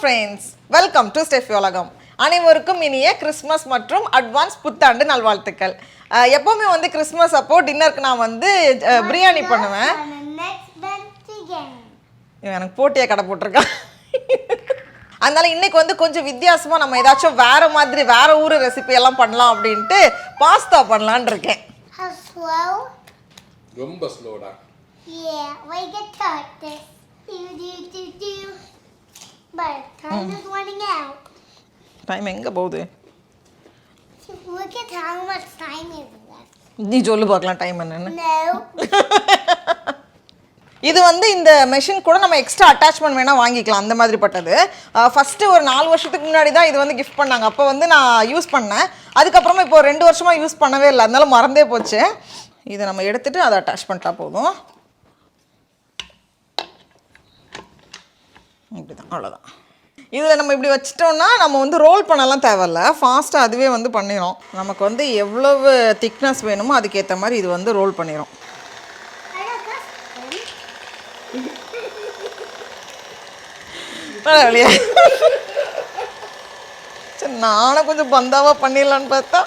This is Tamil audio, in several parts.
friends, welcome to Steffi Ulagam. அனைவருக்கும் இனிய கிறிஸ்மஸ் மற்றும் அட்வான்ஸ் புத்தாண்டு நல்வாழ்த்துக்கள். எப்பவுமே வந்து கிறிஸ்மஸ் அப்போ டின்னருக்கு நான் வந்து பிரியாணி பண்ணுவேன். எனக்கு போட்டியா கடை போட்டிருக்கேன். அதனால இன்னைக்கு வந்து கொஞ்சம் வித்தியாசமா நம்ம ஏதாச்சும் வேற மாதிரி வேற ஊர் ரெசிபி எல்லாம் பண்ணலாம் அப்படின்ட்டு பாஸ்தா பண்ணலாம்னு இருக்கேன். ரொம்ப ஸ்லோடா. Yeah, we get taught this. Do. But time is running out. Time எங்க போகுது? Look at how much time is left. நீ சொல்லு பார்க்கலாம் டைம் என்னன்னு. No. இது வந்து இந்த மெஷின் கூட நம்ம எக்ஸ்ட்ரா அட்டாச்மெண்ட் வேணால் வாங்கிக்கலாம் அந்த மாதிரி பட்டது. ஃபஸ்ட்டு ஒரு 4 வருஷத்துக்கு முன்னாடி தான் இது வந்து கிஃப்ட் பண்ணாங்க. அப்போ வந்து நான் யூஸ் பண்ணேன். அதுக்கப்புறமா இப்போ 2 வருஷமாக யூஸ் பண்ணவே இல்லை, அதனால மறந்தே போச்சு. இதை நம்ம எடுத்துகிட்டு அதை அட்டாச் பண்ணிட்டா போதும். இப்படி தான், அவ்வளோதான். இதில் நம்ம இப்படி வச்சிட்டோம்னா நம்ம வந்து ரோல் பண்ணலாம் தேவையில்ல, ஃபாஸ்ட்டாக அதுவே வந்து பண்ணிடும். நமக்கு வந்து எவ்வளவு திக்னஸ் வேணுமோ அதுக்கேற்ற மாதிரி இது வந்து ரோல் பண்ணிடும். பரவாயில்லையா? சரி, நானும் கொஞ்சம் பந்தாவாக பண்ணிடலான்னு பார்த்தா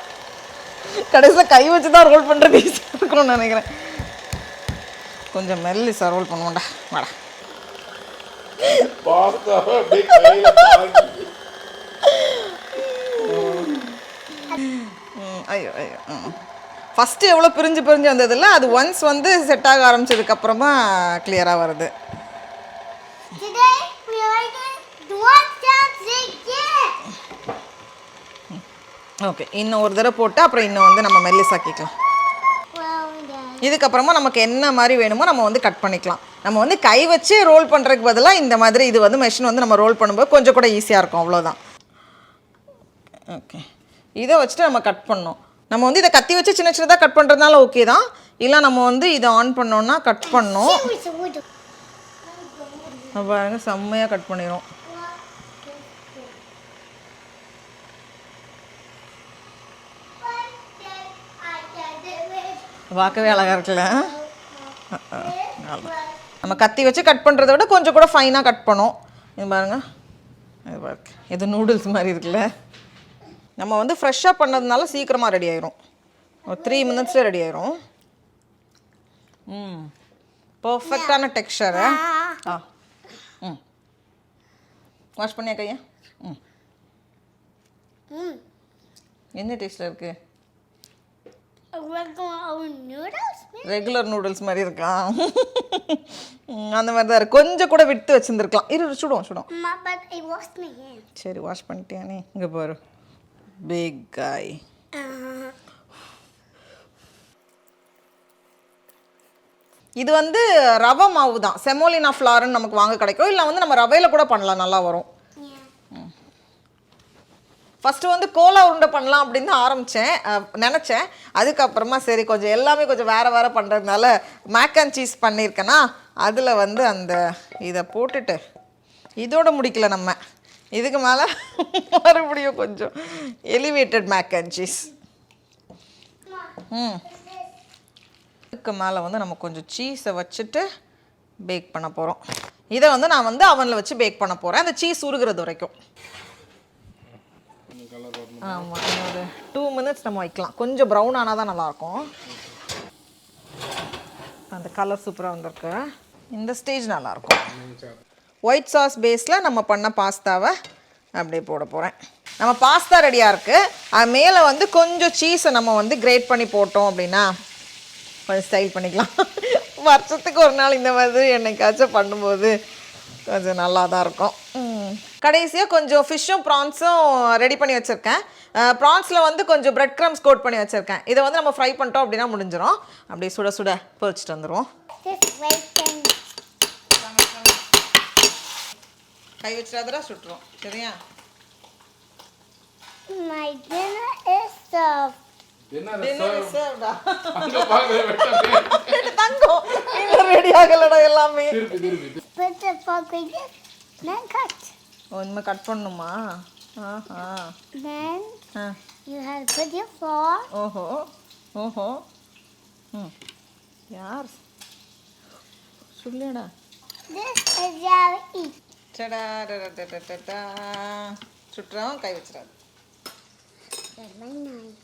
கடைசியில் கை வச்சு தான் ரோல் பண்ணுறது ஈஸியாக இருக்கணும்னு நினைக்கிறேன். கொஞ்சம் மெல்லிஸாக ரோல் பண்ணுவோம்டா, வாடா. ஐயோ ஐயோ, ஃபஸ்ட்டு எவ்வளோ பிரிஞ்சு வந்ததில்ல, அது ஒன்ஸ் வந்து செட் ஆக ஆரம்பிச்சதுக்கப்புறமா கிளியராக வருது. ஓகே, இன்னும் ஒரு தடவை போட்டு அப்புறம் இன்னும் வந்து நம்ம மெல்லிஸாக்கிக்கலாம். இதுக்கப்புறமா நமக்கு என்ன மாதிரி வேணுமோ நம்ம வந்து கட் பண்ணிக்கலாம். நம்ம வந்து கை வச்சு ரோல் பண்ணுறதுக்கு பதிலாக இந்த மாதிரி இது வந்து மெஷின் வந்து நம்ம ரோல் பண்ணும்போது கொஞ்சம் கூட ஈஸியாக இருக்கும், அவ்வளோதான். ஓகே, இதை வச்சுட்டு நம்ம கட் பண்ணோம். நம்ம வந்து இதை கத்தி வச்சு சின்ன சின்னதாக கட் பண்ணுறதுனால ஓகே தான். இல்லை நம்ம வந்து இதை ஆன் பண்ணோன்னா கட் பண்ணோம். பாருங்க, செம்மையாக கட் பண்ணிடும். பார்க்கவே அழகாக இருக்குல்ல? நம்ம கத்தி வச்சு கட் பண்ணுறத விட கொஞ்சம் கூட ஃபைனாக கட் பண்ணோம். இது பாருங்க, இது பாருங்க, இது நூடுல்ஸ் மாதிரி இருக்குல்ல. நம்ம வந்து ஃப்ரெஷ்ஷாக பண்ணதுனால சீக்கிரமாக ரெடி ஆயிரும். ஒரு 3 மினிட்ஸில் ரெடி ஆயிரும். பர்ஃபெக்டான டெக்ஸ்சரு. வாஷ் பண்ணியா கையா? என்ன டேஸ்ட்டில் இருக்குது? ரெகுலர் நூடுல்ஸ் மாதிரி இருக்கா? அந்த மாதிரி தான் இருக்கு. கொஞ்சம் கூட விட்டு வச்சுருந்துருக்கலாம். சுடும். சரி, வாஷ் பண்ணிட்டியா நீ? இங்கே பாரு, பிக் காய். இது வந்து ரவை மாவு தான், செமோலினா ஃப்ளார்னு நமக்கு வாங்க கிடைக்கும். இல்லை வந்து நம்ம ரவையில் கூட பண்ணலாம், நல்லா வரும். ஃபஸ்ட்டு வந்து கோலா உருண்டை பண்ணலாம் அப்படின்னு நினச்சேன். அதுக்கப்புறமா சரி கொஞ்சம் எல்லாமே கொஞ்சம் வேறு பண்ணுறதுனால மேக் அண்ட் சீஸ் பண்ணியிருக்கேன்னா அதில் வந்து அந்த இதை போட்டுட்டு இதோட முடிக்கல நம்ம. இதுக்கு மேலே மறுபடியும் கொஞ்சம் எலிவேட்டட் மேக் அண்ட் சீஸ். இதுக்கு மேலே வந்து நம்ம கொஞ்சம் சீஸை வச்சுட்டு பேக் பண்ண போகிறோம். இதை வந்து நான் வந்து அவனில் வச்சு பேக் பண்ண போகிறேன், அந்த சீஸ் உருகிறது வரைக்கும். ஆமாம், ஒரு 2 மினிட்ஸ் நம்ம வைக்கலாம். கொஞ்சம் ப்ரௌன் ஆனால் தான் நல்லாயிருக்கும். அந்த கலர் சூப்பராக வந்திருக்கு. இந்த ஸ்டேஜ் நல்லாயிருக்கும். ஒயிட் சாஸ் பேஸில் நம்ம பண்ண பாஸ்தாவை அப்படியே போட போகிறேன். நம்ம பாஸ்தா ரெடியாக இருக்குது. அது மேலே வந்து கொஞ்சம் சீஸை நம்ம வந்து கிரேட் பண்ணி போட்டோம் அப்படின்னா கொஞ்சம் ஸ்டைல் பண்ணிக்கலாம். வருஷத்துக்கு ஒரு நாள் இந்த மாதிரி என்னைக்காச்சும் பண்ணும்போது கொஞ்சம் நல்லா தான் இருக்கும். கடைசியாக கொஞ்சம் ஃபிஷ்ஷும் ப்ரான்ஸும் ரெடி பண்ணி வச்சுருக்கேன். ப்ரான்ஸில் வந்து கொஞ்சம் பிரெட் க்ரம்ஸ் கோட் பண்ணி வச்சுருக்கேன். இதை வந்து நம்ம ஃப்ரை பண்ணிட்டோம் அப்படின்னா முடிஞ்சிடும். அப்படியே சுட சுட பொரிச்சிட்டு வந்துடுவோம். கை வச்சுடாதரா, சுட்டுரும். சரியா? My dinner is served. தங்கம் இன்னும் ரெடி ஆகலடா எல்லாமே. ஒன்றுமே கட் பண்ணணுமா? Then you have to put your flour. ஓஹோ. யார் சொல்லுடா? This is how we eat. டடா டடா சுட்டுறோம், கை வச்சிடாது. Very nice.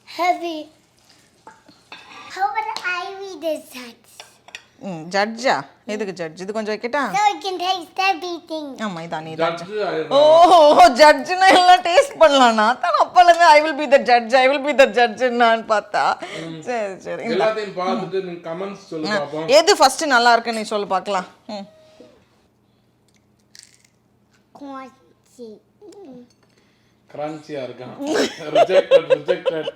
Heavy. How about I read this judge? ஜட்ஜா? எதுக்கு ஜட்ஜ்? இது கொஞ்சம் வைக்கட்டா? So I can taste everything. ஆமா இதான் நீ ஜட்ஜ் ஓ ஜட்ஜ்னா எல்லாம் டேஸ்ட் பண்ணலாம்னா தான் அப்பலேருந்து I will be the judge I will be the ஜட்ஜ்னான்னு பார்த்தா. சரி சரி எல்லாத்தையும் பார்த்துட்டு நீங்க கமெண்ட்ஸ் சொல்லு பாப்போம். எது ஃபர்ஸ்ட் நல்லா இருக்கு நீ சொல்லு பார்க்கலாம். Crunchy. கிரன்ச்சியா இருக்கான். ரிஜெக்டட்.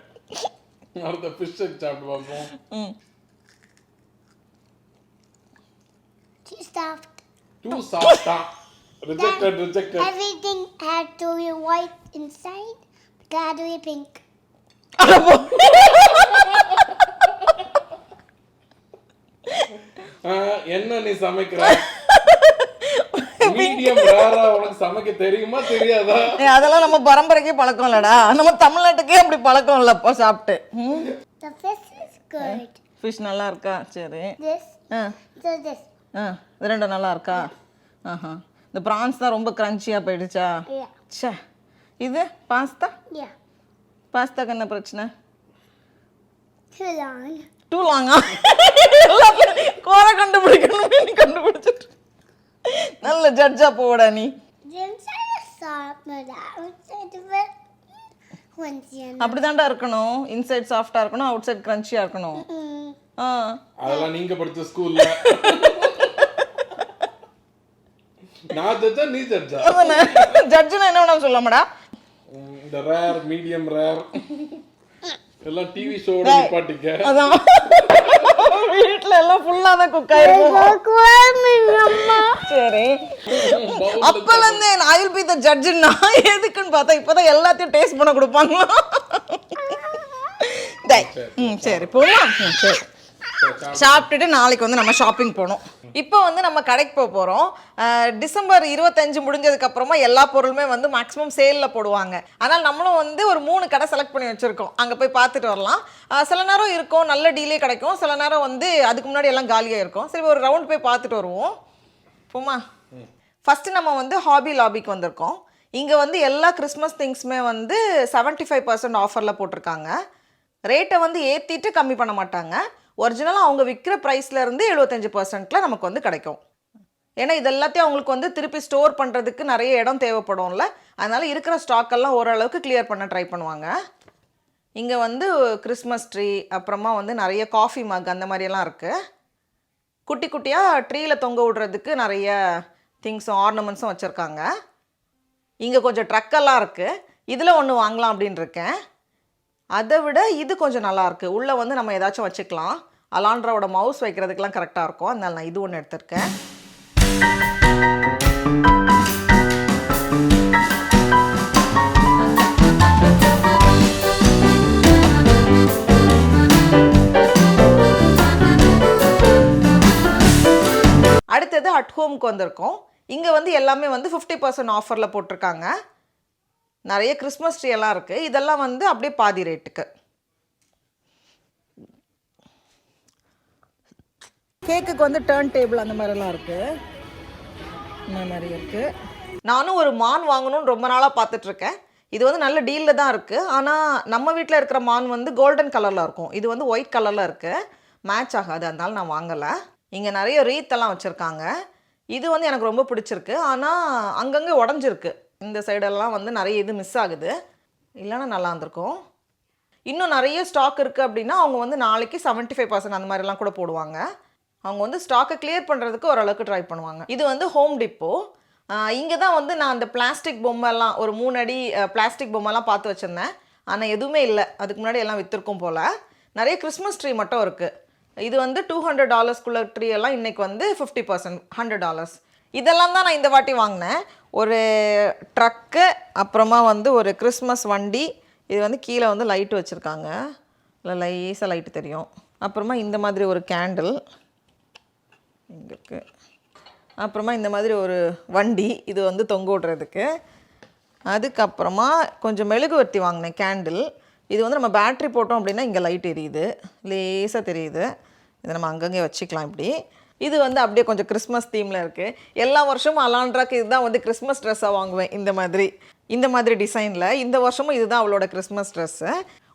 அடுத்த ஃபிஷ் சாப்பிட்டு பாப்போம். Too soft. Too soft. Rejected. Everything had to be white inside, but had to be pink. என்ன நீ சமைக்கிற? மீடியம் ரேரா உனக்கு சமைக்க தெரியுமா தெரியாதா? அதெல்லாம் நம்ம பரம்பரைக்கே பழக்கம் இல்லடா, நம்ம தமிழ்நாட்டுக்கே அப்படி பழக்கம் இல்லப்பா சாப்பிட்டு. The fish is good. Fish நல்லா இருக்கா? சரி. This. So this. இது ரெண்டும் நல்லா இருக்கா? ஆஹா. இந்த ப்ரான்ஸ் தான் ரொம்ப கிரன்ச்சியாக போயிடுச்சா? Yeah. சே. இது பாஸ்தா? Yeah. பாஸ்தாக்கு என்ன பிரச்சனை? Too long. டூ லாங்கா? கோரை கண்டுபிடிக்கணும், நீ கண்டுபிடிச்சிட்டு நல்ல ஜட்ஜா போடா நீ. The inside is soft, but the outside of it crunchy. அப்படிதான்டா இருக்கணும். இன்சைட் சாஃப்டா இருக்கணும், அவுட் சைட் கிரன்ச்சியா இருக்கணும். அதெல்லாம் நீங்க படிச்ச ஸ்கூல்ல. நான் ஜட்ஜா நீ ஜட்ஜா? ஜட்ஜ்னா என்ன வேணாலும் சொல்லமாடா. இந்த ரேர் மீடியம் ரேர் எல்லாம் டிவி ஷோட நிப்பாட்டிக்க. அதான் வீட்ல எல்லாம் ஃபுல்லா தான் குக் ஆயிருக்கும். சரி அப்பல இருந்து ஐ வில் பி தி ஜட்ஜ்னா எதுக்குன்னு பார்த்தா இப்பதான் எல்லாத்தையும் டேஸ்ட் பண்ண கொடுப்பாங்க. சரி போமா. சரி சாப்பிட்டுட்டு நாளைக்கு வந்து நம்ம ஷாப்பிங் போகணும். இப்போ வந்து நம்ம கடைக்கு போக போகிறோம். டிசம்பர் 25 முடிஞ்சதுக்கு அப்புறமா எல்லா பொருளுமே வந்து மேக்ஸிமம் சேலில் போடுவாங்க. ஆனால் நம்மளும் வந்து ஒரு 3 கடை செலக்ட் பண்ணி வச்சுருக்கோம். அங்கே போய் பார்த்துட்டு வரலாம். சில நேரம் இருக்கும் நல்ல டீலே கிடைக்கும், சில நேரம் வந்து அதுக்கு முன்னாடி எல்லாம் காலியாக இருக்கும். சரி ஒரு ரவுண்ட் போய் பார்த்துட்டு வருவோம் போமா. ஃபஸ்ட்டு நம்ம வந்து ஹாபி லாபிக்கு வந்திருக்கோம். இங்கே வந்து எல்லா கிறிஸ்மஸ் திங்ஸுமே வந்து 75% ஆஃபரில் போட்டிருக்காங்க. ரேட்டை வந்து ஏற்றிட்டு கம்மி பண்ண மாட்டாங்க. ஒரிஜினலாக அவங்க விற்கிற ப்ரைஸ்லேருந்து 75%ல் நமக்கு வந்து கிடைக்கும். ஏன்னா இது எல்லாத்தையும் அவங்களுக்கு வந்து திருப்பி ஸ்டோர் பண்ணுறதுக்கு நிறைய இடம் தேவைப்படும்ல, அதனால் இருக்கிற ஸ்டாக்கெல்லாம் ஓரளவுக்கு கிளியர் பண்ண ட்ரை பண்ணுவாங்க. இங்கே வந்து கிறிஸ்மஸ் ட்ரீ, அப்புறமா வந்து நிறைய காஃபி மக் அந்த மாதிரியெல்லாம் இருக்குது. குட்டி குட்டியாக ட்ரீயில் தொங்க விடுறதுக்கு நிறைய திங்ஸும் ஆர்னமெண்ட்ஸும் வச்சுருக்காங்க. இங்கே கொஞ்சம் ட்ரக்கெல்லாம் இருக்குது. இதில் ஒன்று வாங்கலாம் அப்படின்னு இருக்கேன். அதை விட இது கொஞ்சம் நல்லாயிருக்கு. உள்ளே வந்து நம்ம ஏதாச்சும் வச்சுக்கலாம். அலாண்ட்ராவோட மவுஸ் வைக்கிறதுக்கெலாம் கரெக்டாக இருக்கும். அதனால நான் இது ஒன்று எடுத்திருக்கேன். அடுத்தது அட் ஹோம்க்கு வந்திருக்கோம். இங்கே வந்து எல்லாமே வந்து 50% ஆஃபரில் போட்டிருக்காங்க. நிறைய கிறிஸ்மஸ் ட்ரீ எல்லாம் இருக்குது. இதெல்லாம் வந்து அப்படியே பாதி ரேட்டுக்கு. கேக்குக்கு வந்து டர்ன் டேபிள் அந்த மாதிரிலாம் இருக்குது. இந்த மாதிரி இருக்குது. நானும் ஒரு மான் வாங்கணும்னு ரொம்ப நாளாக பார்த்துட்ருக்கேன். இது வந்து நல்ல டீலில் தான் இருக்குது. ஆனால் நம்ம வீட்டில் இருக்கிற மான் வந்து கோல்டன் கலரில் இருக்கும். இது வந்து ஒயிட் கலரில் இருக்குது. மேட்ச் ஆகாது, அதனால நான் வாங்கலை. இங்கே நிறைய ரீத்தெல்லாம் வச்சுருக்காங்க. இது வந்து எனக்கு ரொம்ப பிடிச்சிருக்கு. ஆனால் அங்கங்கே உடஞ்சிருக்கு. இந்த சைடெல்லாம் வந்து நிறைய இது மிஸ் ஆகுது. இல்லைன்னா நல்லா இருந்திருக்கும். இன்னும் நிறைய ஸ்டாக் இருக்குது அப்படின்னா அவங்க வந்து நாளைக்கு 75% அந்த மாதிரிலாம் கூட போடுவாங்க. அவங்க வந்து ஸ்டாக்கை கிளியர் பண்ணுறதுக்கு ஓரளவுக்கு ட்ரை பண்ணுவாங்க. இது வந்து ஹோம் டிப்போ. இங்கே தான் வந்து நான் அந்த பிளாஸ்டிக் பொம்மைலாம் ஒரு 3 அடி பிளாஸ்டிக் பொம்மைலாம் பார்த்து வச்சுருந்தேன். ஆனால் எதுவுமே இல்லை. அதுக்கு முன்னாடி எல்லாம் விற்றுருக்கும் போல். நிறைய கிறிஸ்மஸ் ட்ரீ மட்டும் இருக்குது. இது வந்து $200 ட்ரீ எல்லாம் இன்றைக்கி வந்து 50% $100. இதெல்லாம் தான் நான் இந்த வாட்டி வாங்கினேன். ஒரு ட்ரக்கு, அப்புறமா வந்து ஒரு கிறிஸ்மஸ் வண்டி. இது வந்து கீழே வந்து லைட்டு வச்சுருக்காங்க. இல்லை லைஸாக லைட்டு தெரியும். அப்புறமா இந்த மாதிரி ஒரு கேண்டில் இங்கே இருக்குது. அப்புறமா இந்த மாதிரி ஒரு வண்டி, இது வந்து தொங்க விடுறதுக்கு. அதுக்கப்புறமா கொஞ்சம் மெழுகுவர்த்தி வாங்கினேன், கேண்டில். இது வந்து நம்ம பேட்ரி போட்டோம் அப்படின்னா இங்கே லைட் எரியுது, லேசாக தெரியுது. இதை நம்ம அங்கங்கே வச்சுக்கலாம் இப்படி. இது வந்து அப்படியே கொஞ்சம் கிறிஸ்மஸ் தீமில் இருக்குது. எல்லா வருஷமும் அலாண்ட்ராக்கு இதுதான் வந்து கிறிஸ்மஸ் ட்ரெஸ்ஸாக வாங்குவேன், இந்த மாதிரி டிசைனில். இந்த வருஷமும் இதுதான் அவளோட கிறிஸ்மஸ் ட்ரெஸ்ஸு.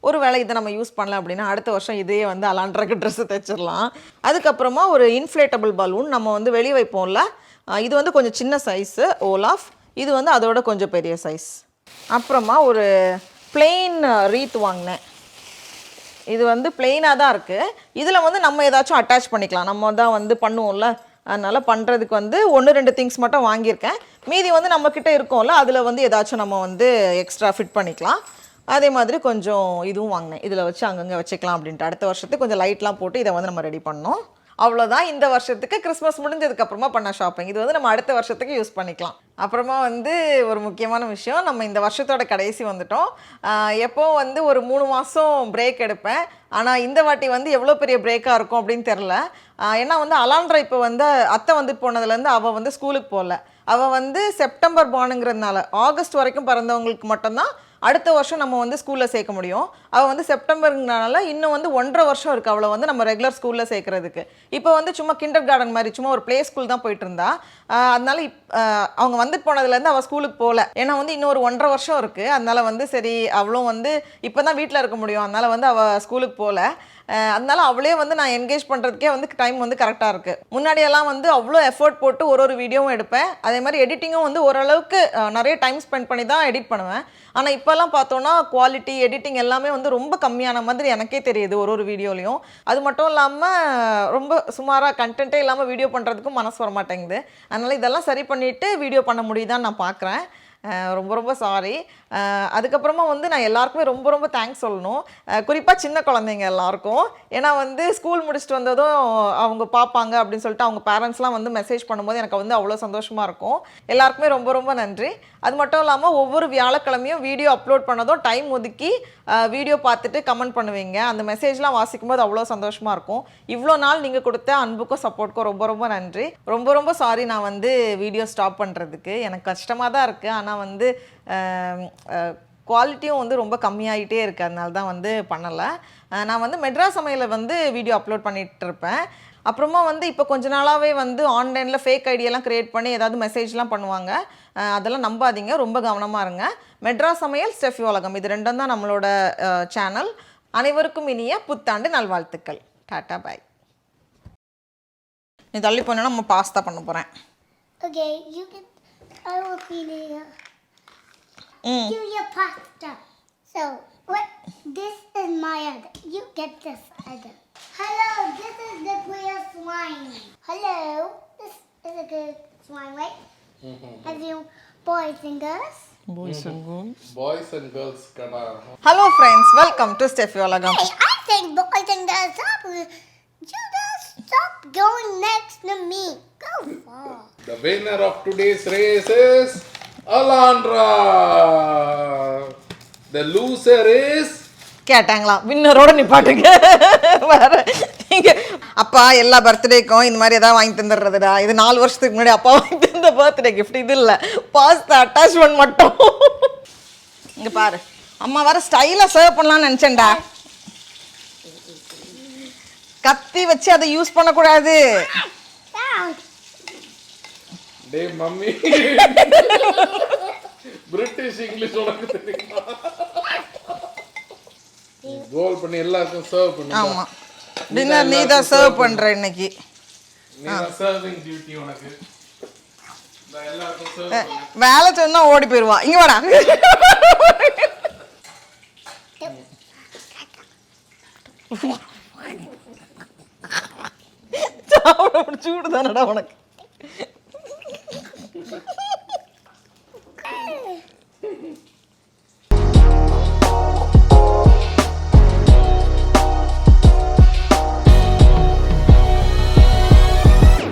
ஒரு வேளை இதை நம்ம யூஸ் பண்ணலாம் அப்படின்னா அடுத்த வருஷம் இதே வந்து அலாண்ட்ராக்கு ட்ரெஸ்ஸு தைச்சிடலாம். அதுக்கப்புறமா ஒரு இன்ஃப்ளேட்டபிள் பலூன் நம்ம வந்து வெளியே வைப்போம்ல, இது வந்து கொஞ்சம் சின்ன சைஸு ஓலாஃப், இது வந்து அதோட கொஞ்சம் பெரிய சைஸ். அப்புறமா ஒரு பிளெயின் ரீத் வாங்கினேன். இது வந்து பிளெயினாக தான் இருக்குது. இதில் வந்து நம்ம ஏதாச்சும் அட்டாச் பண்ணிக்கலாம், நம்ம தான் வந்து பண்ணுவோம்ல, அதனால் பண்ணுறதுக்கு வந்து 1-2 திங்ஸ் மட்டும் வாங்கியிருக்கேன். மீதி வந்து நம்மக்கிட்ட இருக்கோம்ல, அதில் வந்து ஏதாச்சும் நம்ம வந்து எக்ஸ்ட்ரா ஃபிட் பண்ணிக்கலாம். அதே மாதிரி கொஞ்சம் இதுவும் வாங்கினேன், இதில் வச்சு அங்கங்கே வச்சுக்கலாம் அப்படின்ட்டு. அடுத்த வருஷத்துக்கு கொஞ்சம் லைட்லாம் போட்டு இதை வந்து நம்ம ரெடி பண்ணோம். அவ்வளோதான் இந்த வருஷத்துக்கு கிறிஸ்மஸ் முடிஞ்சதுக்கப்புறமா பண்ண ஷாப்பிங். இது வந்து நம்ம அடுத்த வருஷத்துக்கு யூஸ் பண்ணிக்கலாம். அப்புறமா வந்து ஒரு முக்கியமான விஷயம், நம்ம இந்த வருஷத்தோட கடைசி வந்துட்டோம். எப்போ வந்து ஒரு 3 மாதம் பிரேக் எடுப்பேன், ஆனால் இந்த வாட்டி வந்து எவ்வளோ பெரிய பிரேக்காக இருக்கும் அப்படின்னு தெரில. ஏன்னா வந்து அலாண்ட்ரா இப்போ வந்து அத்தை வந்து போனதுலேருந்து அவள் வந்து ஸ்கூலுக்கு போகல. அவள் வந்து செப்டம்பர் பார்னுங்கிறதுனால ஆகஸ்ட் வரைக்கும் பிறந்தவங்களுக்கு மட்டும்தான் அடுத்த வருஷம் நம்ம வந்து ஸ்கூலில் சேர்க்க முடியும். அவள் வந்து செப்டம்பருங்கனால இன்னும் வந்து 1.5 வருஷம் இருக்குது அவளை வந்து நம்ம ரெகுலர் ஸ்கூலில் சேர்க்கறதுக்கு. இப்போ வந்து சும்மா கிண்டர் கார்டன் மாதிரி சும்மா ஒரு ப்ளே ஸ்கூல் தான் போயிட்டு இருந்தா. அதனால அவங்க வந்துட்டு போனதுலேருந்து அவள் ஸ்கூலுக்கு போகல. ஏன்னா வந்து இன்னும் ஒரு 1.5 வருஷம் இருக்குது. அதனால வந்து சரி அவளும் வந்து இப்போ தான் வீட்டில் இருக்க முடியும், அதனால வந்து அவள் ஸ்கூலுக்கு போகல. அதனால அவளே வந்து நான் என்கேஜ் பண்ணுறதுக்கே வந்து டைம் வந்து கரெக்டாக இருக்குது. முன்னாடியெல்லாம் வந்து அவ்வளோ எஃபோர்ட் போட்டு ஒரு வீடியோவும் எடுப்பேன், அதே மாதிரி எடிட்டிங்கும் வந்து ஓரளவுக்கு நிறைய டைம் ஸ்பெண்ட் பண்ணி தான் எடிட் பண்ணுவேன். ஆனால் இப்போல்லாம் பார்த்தோன்னா குவாலிட்டி எடிட்டிங் எல்லாமே வந்து ரொம்ப கம்மியான மாதிரி எனக்கே தெரியுது ஒரு வீடியோலையும். அது மட்டும் இல்லாமல் ரொம்ப சுமாராக கண்டென்ட்டே இல்லாமல் வீடியோ பண்ணுறதுக்கும் மனசு வர மாட்டேங்குது. அதனால் இதெல்லாம் சரி பண்ணிவிட்டு வீடியோ பண்ண முடியுதான்னு நான் பார்க்குறேன். ரொம்ப சாரி. அதுக்கப்புறமா வந்து நான் எல்லாருக்குமே ரொம்ப தேங்க்ஸ் சொல்லணும், குறிப்பாக சின்ன குழந்தைங்க எல்லாருக்கும். ஏன்னா வந்து ஸ்கூல் முடிச்சுட்டு வந்ததும் அவங்க பார்ப்பாங்க அப்படின்னு சொல்லிட்டு அவங்க பேரண்ட்ஸ்லாம் வந்து மெசேஜ் பண்ணும்போது எனக்கு வந்து அவ்வளோ சந்தோஷமாக இருக்கும். எல்லாருக்குமே ரொம்ப நன்றி. அது மட்டும் இல்லாமல் ஒவ்வொரு வியாழக்கிழமையும் வீடியோ அப்லோட் பண்ணதும் டைம் ஒதுக்கி வீடியோ பார்த்துட்டு கமெண்ட் பண்ணுவீங்க. அந்த மெசேஜ்லாம் வாசிக்கும் போது அவ்வளோ சந்தோஷமாக இருக்கும். இவ்வளோ நாள் நீங்கள் கொடுத்த அன்புக்கும் சப்போர்ட்டுக்கும் ரொம்ப நன்றி. ரொம்ப சாரி நான் வந்து வீடியோ ஸ்டாப் பண்ணுறதுக்கு. எனக்கு கஷ்டமாக தான் இருக்குது, ஆனால் வந்து குவாலிட்டியும் வந்து ரொம்ப கம்மியாகிட்டே இருக்குது, அதனால தான் வந்து பண்ணலை. நான் வந்து மெட்ராஸ் சமையலை வந்து வீடியோ அப்லோட் பண்ணிகிட்டு இருப்பேன். அப்புறமா வந்து இப்போ கொஞ்ச நாளாகவே வந்து ஆன்லைனில் ஃபேக் ஐடியெல்லாம் க்ரியேட் பண்ணி ஏதாவது மெசேஜ்லாம் பண்ணுவாங்க, அதெல்லாம் நம்பாதீங்க, ரொம்ப கவனமாக இருங்க. மெட்ராஸ் சமையல், ஸ்டெஃபி உலகம், இது ரெண்டும் தான் நம்மளோட சேனல். அனைவருக்கும் இனிய புத்தாண்டு நல்வாழ்த்துக்கள். டாட்டா பாய். நீ தள்ளி போனா நம்ம பாஸ்தா பண்ண போகிறேன். Okay, you can. I will clean it. Do your pasta. So, what? This is my other. You get this other. Hello, this is the clear slime. Hello, this is a good slime, right? Have you boys and girls? Boys and girls. Kada. Hello friends, welcome to Steffi Ulagam. Hey, I think boys and girls up. You guys stop going next to me. Go far. The winner of today's race is Alandra. The loser is கேட்டாங்களா, வின்னரோட நிப்பாட்டுங்க. வேற நீங்கள் அப்பா எல்லா பர்த்டேக்கும் இந்த மாதிரி எதாவது வாங்கி தந்துடுறதுடா. இது 4 வருஷத்துக்கு முன்னாடி அப்பா வாங்கி தந்த பர்த்டே கிஃப்ட். இது இல்லை, பாஸ்தா அட்டாச்மெண்ட் மட்டும். இங்கே பாரு, அம்மா வேற ஸ்டைலாக சர்வ் பண்ணலான்னு நினச்சேன்டா. கத்தி வச்சு அதை யூஸ் பண்ணக்கூடாது. டே மம்மி, பிரிட்டிஷ் இங்கிலீஷ் உனக்கு தெரியுமா? ரோல் பண்ணி எல்லாருக்கும் சர்வ் பண்ணு. ஆமா, டின்னர் நீ தான் சர்வ் பண்ற இன்னைக்கு. நீ தான் சர்விங் டியூட்டி உனக்கு. நான் எல்லாருக்கும் சர்வ் பண்ணு. வேலை சொன்னா ஓடி போயிடுவா. இங்க வாடா. சாப்பிட சூடு தானடா உனக்கு.